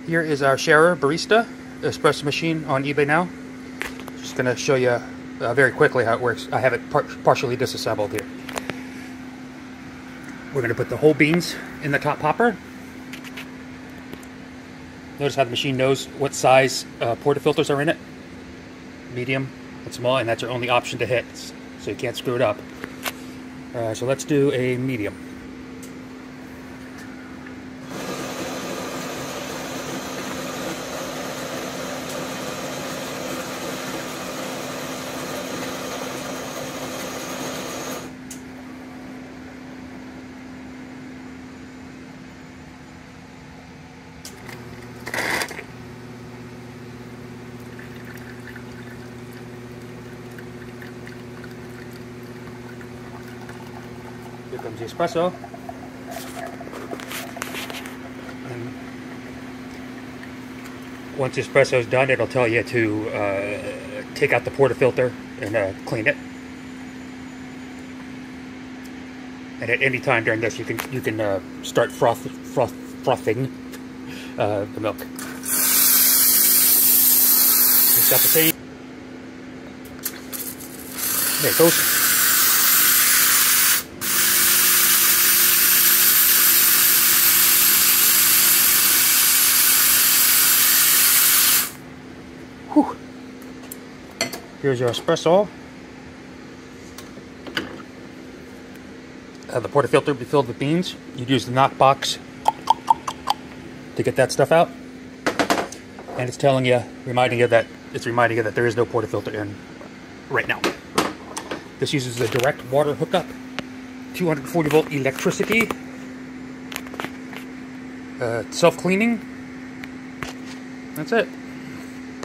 Here is our SchaererBarista Espresso Machine on eBay now. Just going to show you very quickly how it works. I have it partially disassembled here. We're going to put the whole beans in the top hopper. Notice how the machine knows what size portafilters are in it. Medium and small, and that's your only option to hit, so you can't screw it up. So let's do a medium. Here comes the espresso. And once the espresso is done, it'll tell you to take out the portafilter and clean it. And at any time during this, you can start frothing the milk. It's got the same. There it goes. Whew. Here's your espresso. The portafilter will be filled with beans. You'd use the knock box to get that stuff out. And it's telling you, reminding you that there is no portafilter in right now. This uses the direct water hookup, 240 volt electricity, self-cleaning. That's it.